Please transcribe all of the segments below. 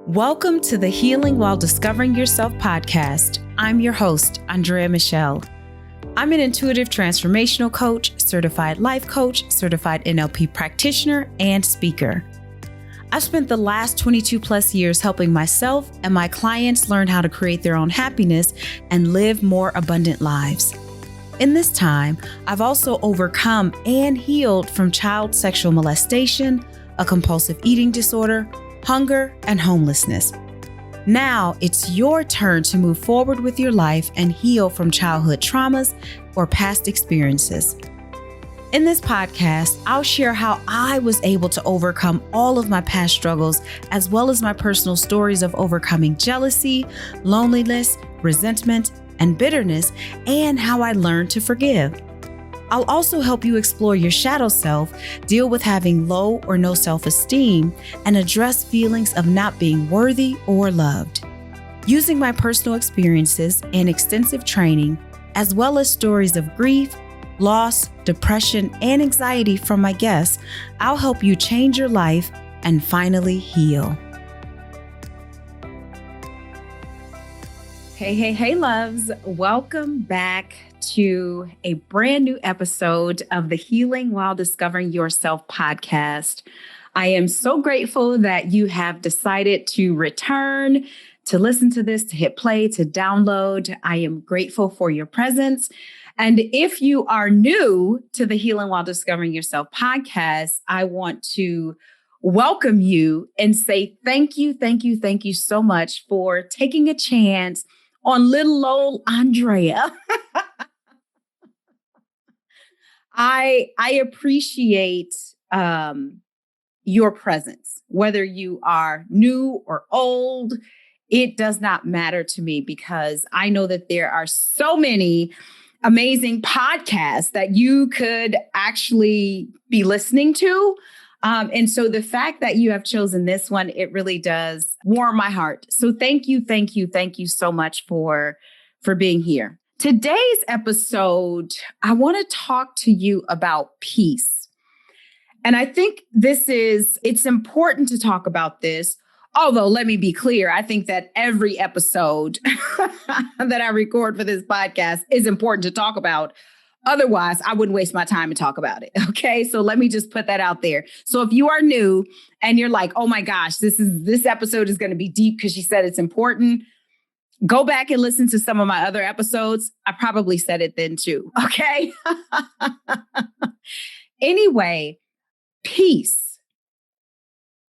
Welcome to the Healing While Discovering Yourself podcast. I'm your host, Andrea Michelle. I'm an intuitive transformational coach, certified life coach, certified NLP practitioner, and speaker. I've spent the last 22 plus years helping myself and my clients learn how to create their own happiness and live more abundant lives. In this time, I've also overcome and healed from child sexual molestation, a compulsive eating disorder, hunger, and homelessness. Now it's your turn to move forward with your life and heal from childhood traumas or past experiences. In this podcast, I'll share how I was able to overcome all of my past struggles, as well as my personal stories of overcoming jealousy, loneliness, resentment, and bitterness, and how I learned to forgive. I'll also help you explore your shadow self, deal with having low or no self-esteem, and address feelings of not being worthy or loved. Using my personal experiences and extensive training, as well as stories of grief, loss, depression, and anxiety from my guests, I'll help you change your life and finally heal. Hey, loves. Welcome back to a brand new episode of the Healing While Discovering Yourself podcast. I am so grateful that you have decided to return, to listen to this, to hit play, to download. I am grateful for your presence. And if you are new to the Healing While Discovering Yourself podcast, I want to welcome you and say thank you so much for taking a chance on little old Andrea. I appreciate your presence, whether you are new or old. It does not matter to me because I know that there are so many amazing podcasts that you could actually be listening to. And so the fact that you have chosen this one, it really does warm my heart. So thank you so much for being here. Today's episode, I want to talk to you about peace. And I think it's important to talk about this. Although, let me be clear, I think that every episode that I record for this podcast is important to talk about. Otherwise, I wouldn't waste my time to talk about it. Okay. So let me just put that out there. So if you are new and you're like, oh my gosh, this episode is going to be deep because she said it's important, go back and listen to some of my other episodes. I probably said it then too. Okay. Anyway, peace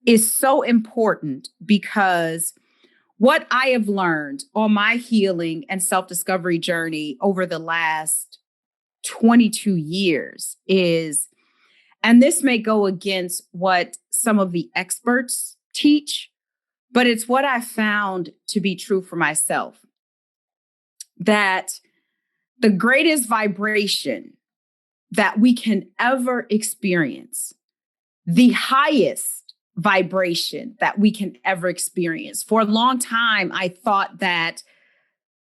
is so important because what I have learned on my healing and self-discovery journey over the last 22 years is, and this may go against what some of the experts teach, but it's what I found to be true for myself, that the greatest vibration that we can ever experience, the highest vibration that we can ever experience. For a long time, I thought that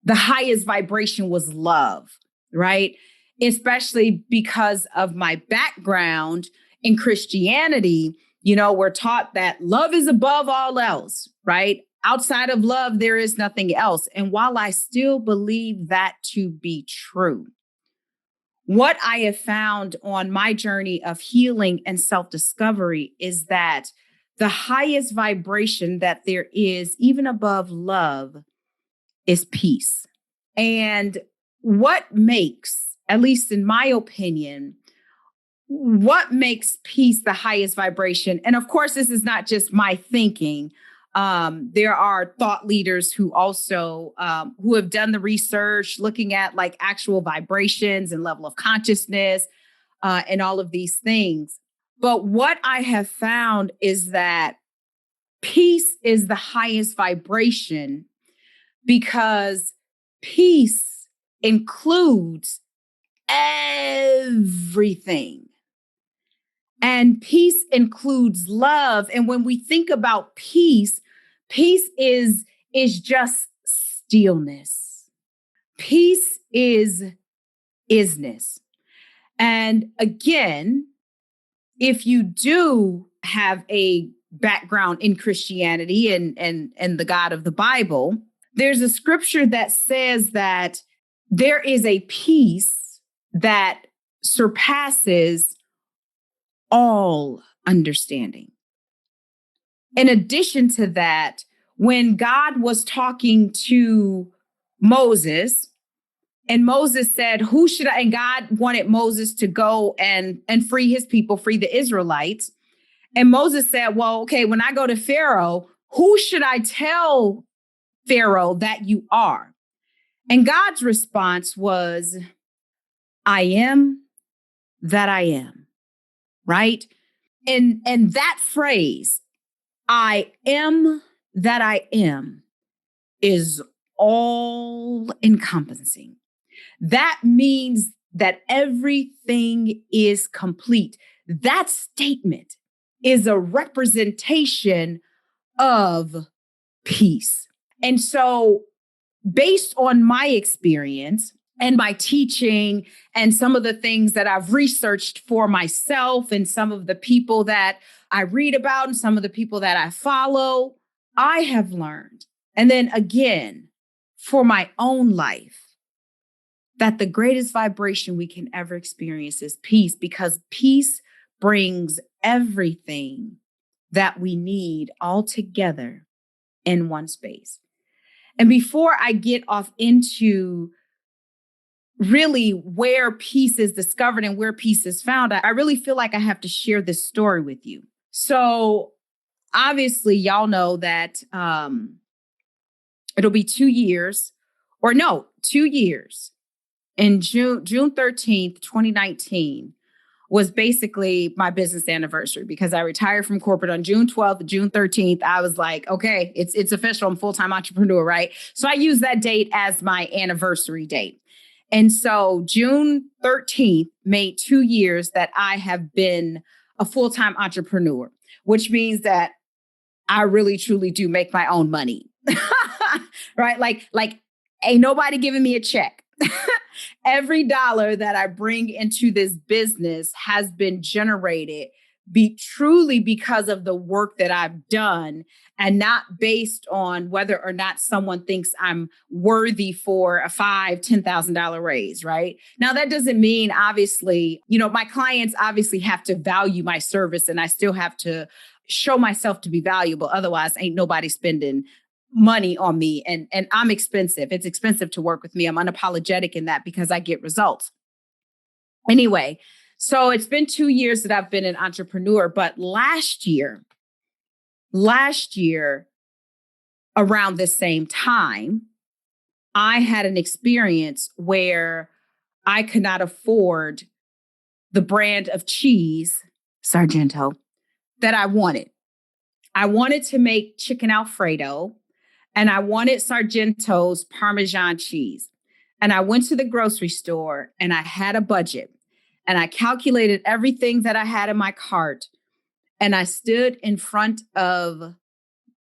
the highest vibration was love, right? Especially because of my background in Christianity. You know, we're taught that love is above all else, right? Outside of love, there is nothing else. And while I still believe that to be true, what I have found on my journey of healing and self-discovery is that the highest vibration that there is, even above love, is peace. And what makes, at least in my opinion, what makes peace the highest vibration? And of course, this is not just my thinking. There are thought leaders who also who have done the research looking at like actual vibrations and level of consciousness and all of these things. But what I have found is that peace is the highest vibration because peace includes everything. And peace includes love. And when we think about peace, peace is just stillness. Peace is isness. And again, if you do have a background in Christianity and the God of the Bible, there's a scripture that says that there is a peace that surpasses all understanding. In addition to that, when God was talking to Moses, and Moses said, who should I, and God wanted Moses to go and free his people, free the Israelites. And Moses said, well, okay, when I go to Pharaoh, who should I tell Pharaoh that you are? And God's response was, I am that I am, right? And that phrase, I am that I am, is all encompassing. That means that everything is complete. That statement is a representation of peace. And so, based on my experience and my teaching and some of the things that I've researched for myself and some of the people that I read about and some of the people that I follow, I have learned. And then again, for my own life, that the greatest vibration we can ever experience is peace, because peace brings everything that we need all together in one space. And before I get off into really where peace is discovered and where peace is found, I really feel like I have to share this story with you. So obviously, y'all know that it'll be 2 years, or no, 2 years. In June 13th, 2019 was basically my business anniversary, because I retired from corporate on June 12th, June 13th. I was like, okay, it's official. I'm a full-time entrepreneur, right? So I use that date as my anniversary date. And so June 13th made 2 years that I have been a full-time entrepreneur, which means that I really, truly do make my own money, right? Like ain't nobody giving me a check. Every dollar that I bring into this business has been generated truly because of the work that I've done, and not based on whether or not someone thinks I'm worthy for a $5,000-$10,000 raise, right? Now, that doesn't mean, obviously, my clients obviously have to value my service, and I still have to show myself to be valuable. Otherwise, ain't nobody spending money on me, and I'm expensive. It's expensive to work with me. I'm unapologetic in that, because I get results. Anyway, so it's been 2 years that I've been an entrepreneur, but last year, around the same time, I had an experience where I could not afford the brand of cheese, Sargento, that I wanted. I wanted to make chicken Alfredo, and I wanted Sargento's Parmesan cheese. And I went to the grocery store and I had a budget, and I calculated everything that I had in my cart. And I stood in front of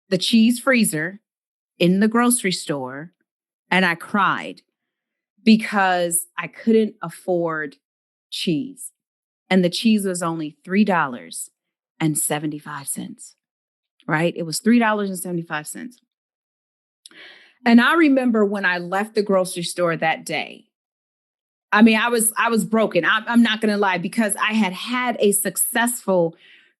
the cheese freezer in the grocery store and I cried, because I couldn't afford cheese. And the cheese was only $3.75, right? It was $3.75. And I remember when I left the grocery store that day, I mean, I was broken. I'm not going to lie, because I had a successful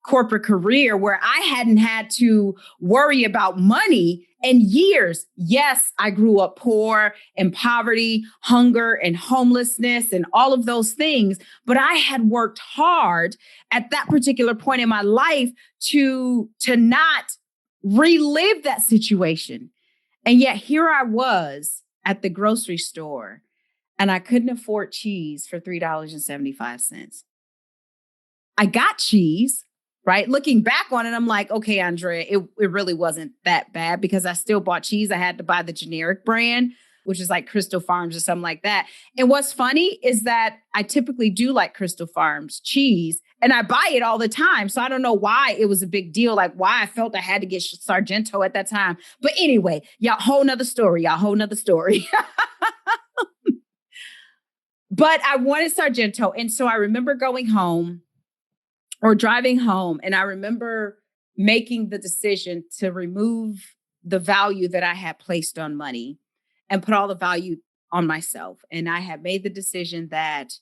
corporate career where I hadn't had to worry about money in years. Yes, I grew up poor, in poverty, hunger, and homelessness, and all of those things. But I had worked hard at that particular point in my life to not relive that situation. And yet here I was at the grocery store, and I couldn't afford cheese for $3.75. I got cheese, right? Looking back on it, I'm like, okay, Andrea, it really wasn't that bad, because I still bought cheese. I had to buy the generic brand, which is like Crystal Farms or something like that. And what's funny is that I typically do like Crystal Farms cheese, and I buy it all the time. So I don't know why it was a big deal, like why I felt I had to get Sargento at that time. But anyway, whole nother story. But I wanted Sargento. And so I remember going home or driving home, and I remember making the decision to remove the value that I had placed on money and put all the value on myself. And I had made the decision that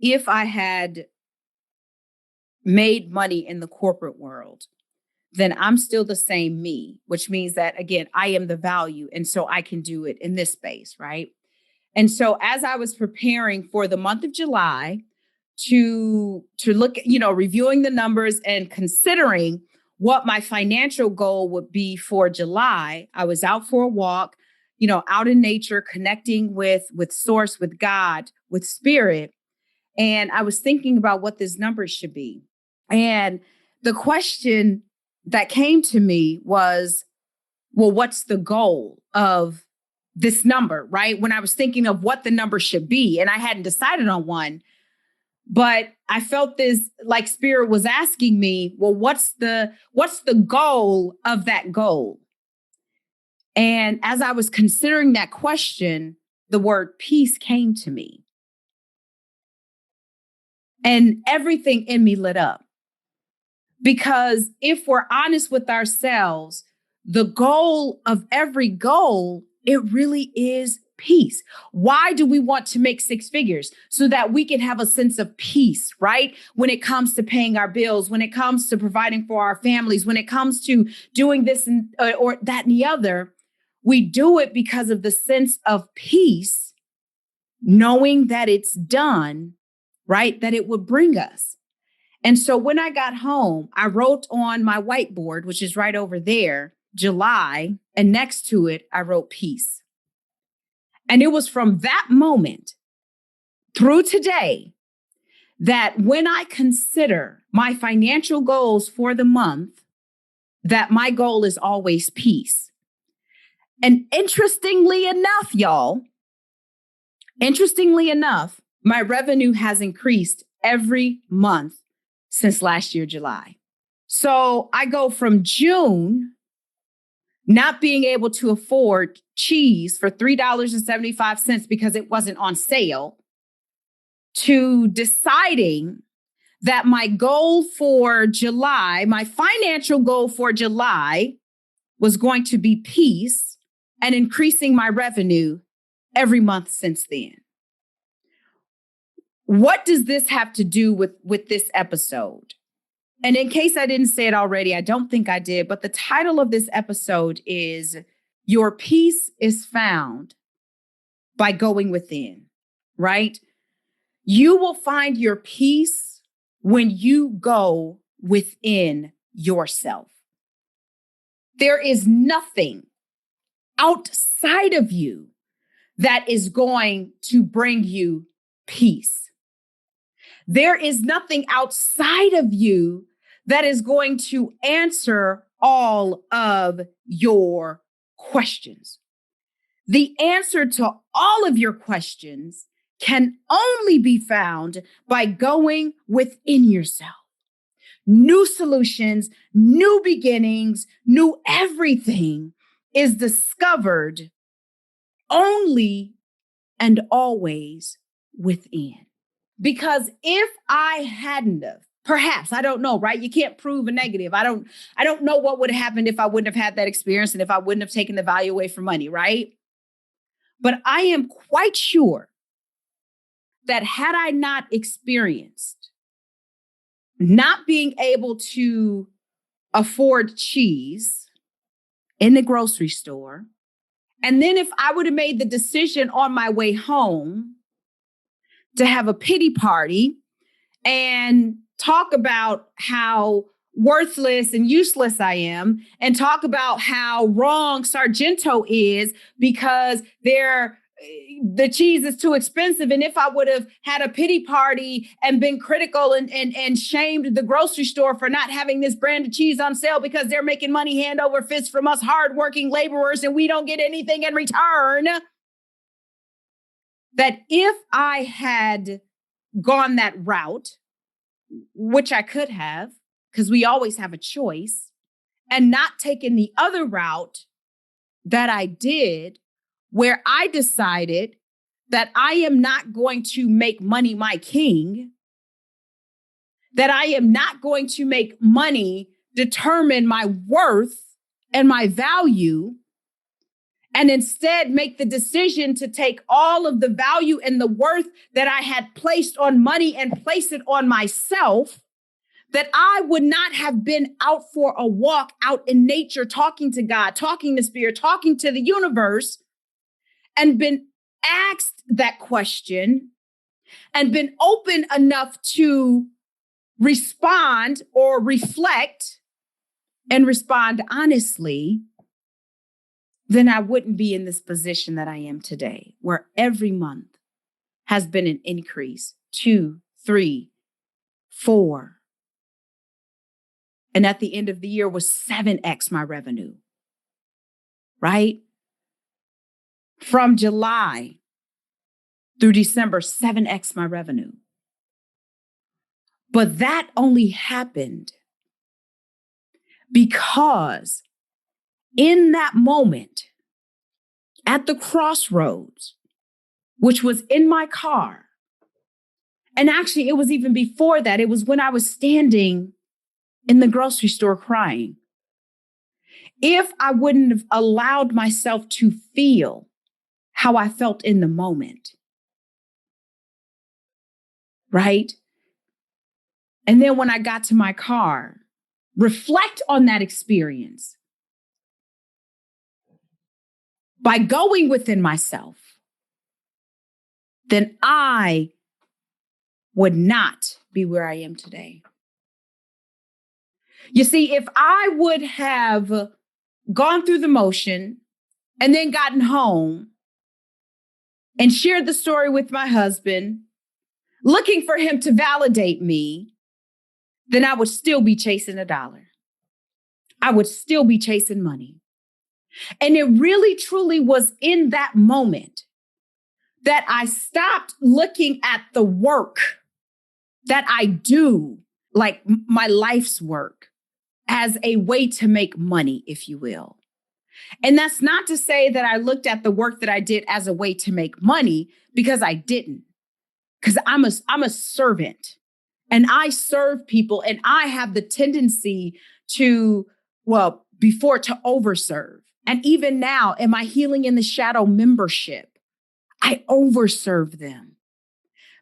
if I had made money in the corporate world, then I'm still the same me, which means that, again, I am the value. And so I can do it in this space, right? And so as I was preparing for the month of July to look at, reviewing the numbers and considering what my financial goal would be for July, I was out for a walk, out in nature, connecting with source, with God, with spirit. And I was thinking about what this number should be. And the question that came to me was, well, what's the goal of this number, right? When I was thinking of what the number should be, and I hadn't decided on one, but I felt this like spirit was asking me, well, what's the goal of that goal? And as I was considering that question, the word peace came to me. And everything in me lit up. Because if we're honest with ourselves, the goal of every goal, it really is peace. Why do we want to make six figures? So that we can have a sense of peace, right? When it comes to paying our bills, when it comes to providing for our families, when it comes to doing this or that and the other, we do it because of the sense of peace, knowing that it's done, right? That it would bring us. And so when I got home, I wrote on my whiteboard, which is right over there, July, and next to it, I wrote peace. And it was from that moment through today that when I consider my financial goals for the month, that my goal is always peace. And interestingly enough, my revenue has increased every month since last year, July. So I go from June not being able to afford cheese for $3.75 because it wasn't on sale, to deciding that my goal for July, my financial goal for July, was going to be peace and increasing my revenue every month since then. What does this have to do with this episode? And in case I didn't say it already, I don't think I did, but the title of this episode is Your Peace is Found by Going Within, right? You will find your peace when you go within yourself. There is nothing outside of you that is going to bring you peace. There is nothing outside of you that is going to answer all of your questions. The answer to all of your questions can only be found by going within yourself. New solutions, new beginnings, new everything is discovered only and always within. Because if I hadn't have, perhaps, I don't know, right? You can't prove a negative. I don't know what would have happened if I wouldn't have had that experience and if I wouldn't have taken the value away from money, right? But I am quite sure that had I not experienced not being able to afford cheese in the grocery store, and then if I would have made the decision on my way home to have a pity party and talk about how worthless and useless I am, and talk about how wrong Sargento is because the cheese is too expensive. And if I would have had a pity party and been critical and shamed the grocery store for not having this brand of cheese on sale because they're making money hand over fist from us hardworking laborers and we don't get anything in return, that if I had gone that route, which I could have, because we always have a choice, and not taken the other route that I did, where I decided that I am not going to make money my king, that I am not going to make money determine my worth and my value, and instead make the decision to take all of the value and the worth that I had placed on money and place it on myself, that I would not have been out for a walk out in nature, talking to God, talking to Spirit, talking to the universe, and been asked that question and been open enough to respond or reflect and respond honestly, then I wouldn't be in this position that I am today, where every month has been an increase, 2, 3, 4. And at the end of the year was 7x my revenue, right? From July through December, 7x my revenue. But that only happened because in that moment, at the crossroads, which was in my car, and actually it was even before that, it was when I was standing in the grocery store crying. If I wouldn't have allowed myself to feel how I felt in the moment, right? And then when I got to my car, reflect on that experience by going within myself, then I would not be where I am today. You see, if I would have gone through the motion and then gotten home and shared the story with my husband, looking for him to validate me, then I would still be chasing a dollar. I would still be chasing money. And it really, truly was in that moment that I stopped looking at the work that I do, like my life's work, as a way to make money, if you will. And that's not to say that I looked at the work that I did as a way to make money, because I didn't. Because I'm a servant and I serve people, and I have the tendency to, before to overserve. And even now in my Healing in the Shadow membership, I overserve them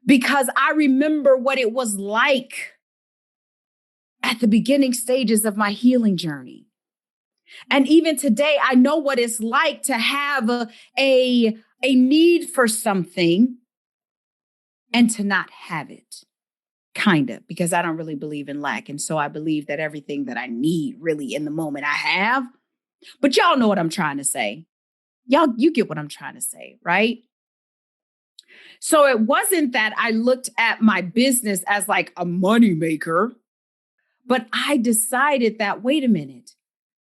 because I remember what it was like at the beginning stages of my healing journey. And even today, I know what it's like to have a need for something and to not have it, kind of, because I don't really believe in lack. And so I believe that everything that I need really in the moment I have. But y'all know what I'm trying to say. You get what I'm trying to say, right? So it wasn't that I looked at my business as like a moneymaker, but I decided that, wait a minute,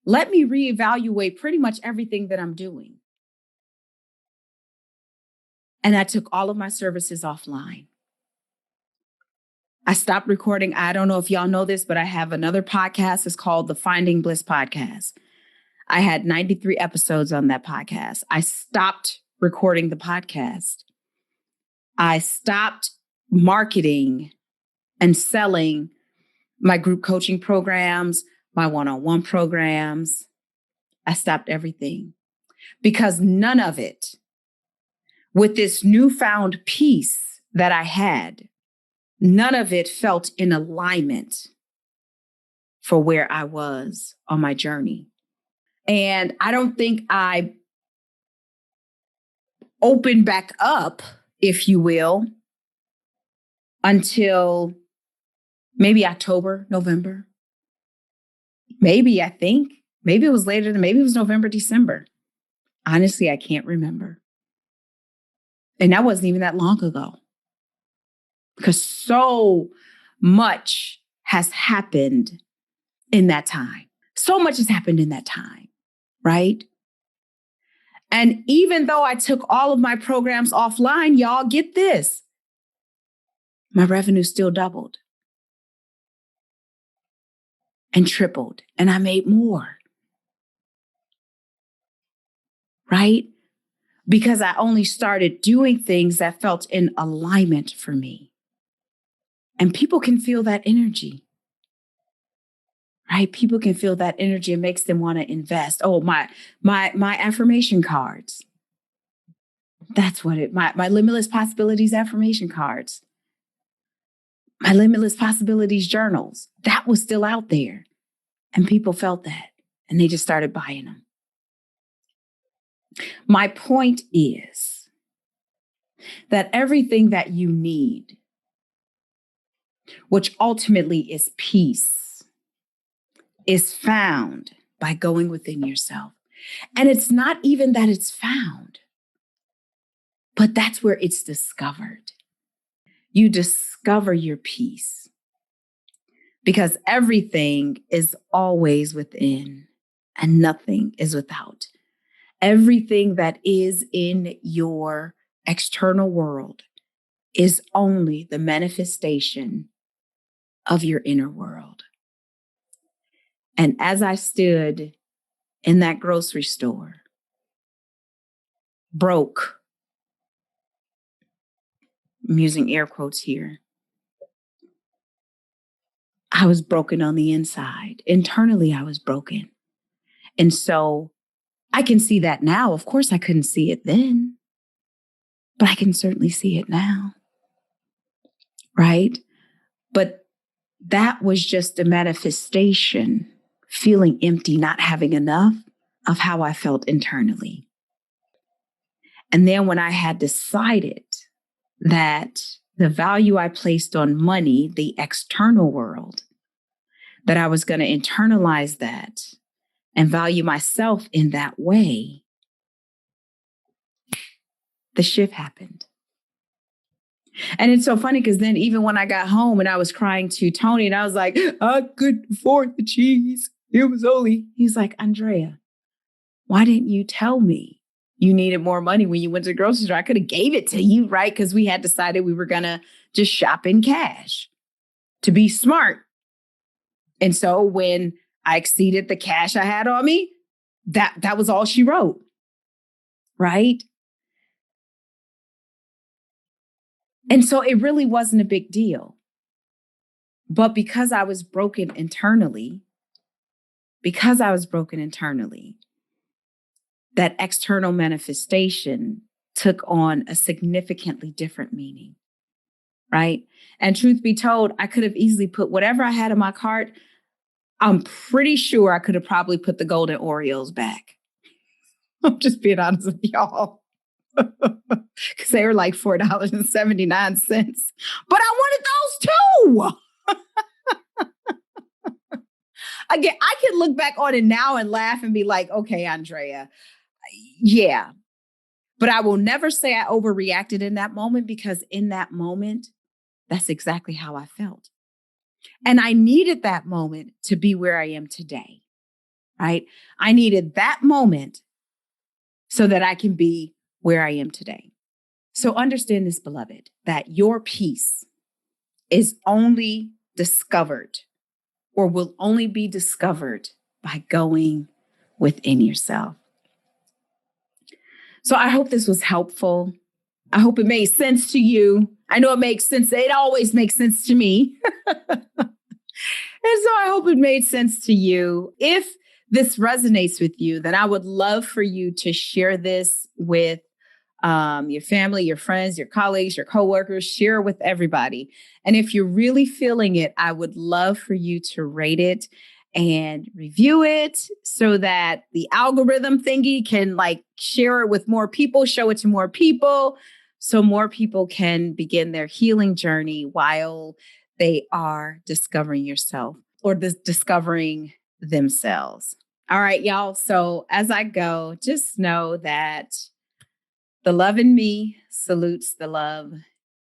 let me reevaluate pretty much everything that I'm doing. And I took all of my services offline. I stopped recording. I don't know if y'all know this, but I have another podcast. It's called the Finding Bliss Podcast. I had 93 episodes on that podcast. I stopped recording the podcast. I stopped marketing and selling my group coaching programs, my one-on-one programs. I stopped everything because none of it, with this newfound peace that I had, none of it felt in alignment for where I was on my journey. And I don't think I opened back up, if you will, until maybe October, November. Maybe it was later than, maybe it was November, December. Honestly, I can't remember. And that wasn't even that long ago, because so much has happened in that time. So much has happened in that time, right? And even though I took all of my programs offline, y'all get this, my revenue still doubled and tripled, and I made more, right? Because I only started doing things that felt in alignment for me. And people can feel that energy. right? People can feel that energy. It makes them want to invest. Oh, my affirmation cards. That's what my limitless possibilities affirmation cards, my limitless possibilities journals, that was still out there. And people felt that and they just started buying them. My point is that everything that you need, which ultimately is peace, is found by going within yourself. And it's not even that it's found, but that's where it's discovered. You discover your peace because everything is always within and nothing is without. Everything that is in your external world is only the manifestation of your inner world. And as I stood in that grocery store, broke, I'm using air quotes here, I was broken on the inside. Internally, I was broken. And so I can see that now. Of course, I couldn't see it then, but I can certainly see it now. Right? But that was just a manifestation, feeling empty, not having enough of how I felt internally. And then when I had decided that the value I placed on money, the external world, that I was going to internalize that and value myself in that way, the shift happened. And it's so funny because then even when I got home and I was crying to Tony and I was like, I couldn't afford the cheese. He's like, Andrea, why didn't you tell me you needed more money when you went to the grocery store? I could have gave it to you, right? Because we had decided we were going to just shop in cash to be smart. And so when I exceeded the cash I had on me, that was all she wrote, right? And so it really wasn't a big deal. But because I was broken internally, that external manifestation took on a significantly different meaning, right? And truth be told, I could have easily put whatever I had in my cart. I'm pretty sure I could have probably put the golden Oreos back. I'm just being honest with y'all. Because they were like $4.79. But I wanted those too. Again, I can look back on it now and laugh and be like, okay, Andrea, yeah. But I will never say I overreacted in that moment because in that moment, that's exactly how I felt. And I needed that moment to be where I am today, right? I needed that moment so that I can be where I am today. So understand this, beloved, that your peace is only discovered or will only be discovered by going within yourself. So I hope this was helpful. I hope it made sense to you. I know it makes sense. It always makes sense to me. And so I hope it made sense to you. If this resonates with you, then I would love for you to share this with your family, your friends, your colleagues, your coworkers, share with everybody. And if you're really feeling it, I would love for you to rate it and review it so that the algorithm thingy can share it with more people, show it to more people, so more people can begin their healing journey while they are discovering yourself or discovering themselves. All right, y'all. So as I go, just know that the love in me salutes the love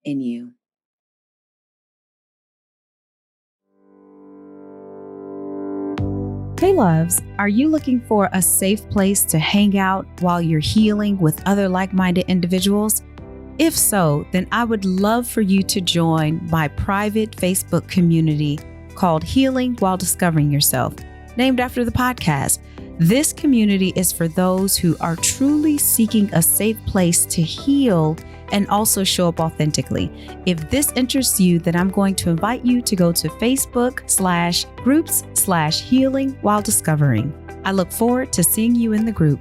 in you. Hey loves, are you looking for a safe place to hang out while you're healing with other like-minded individuals? If so, then I would love for you to join my private Facebook community called Healing While Discovering Yourself, named after the podcast. This community is for those who are truly seeking a safe place to heal and also show up authentically. If this interests you, then I'm going to invite you to go to Facebook/groups/healing while discovering. I look forward to seeing you in the group.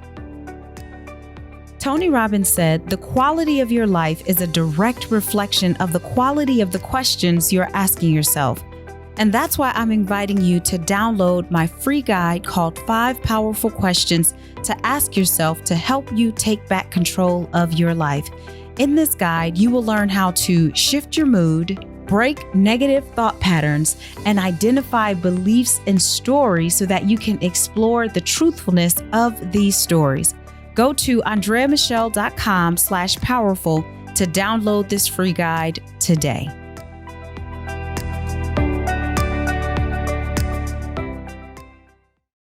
Tony Robbins said, "The quality of your life is a direct reflection of the quality of the questions you're asking yourself." And that's why I'm inviting you to download my free guide called 5 Powerful Questions to Ask Yourself to help you take back control of your life. In this guide, you will learn how to shift your mood, break negative thought patterns, and identify beliefs and stories so that you can explore the truthfulness of these stories. Go to andreamichelle.com/powerful to download this free guide today.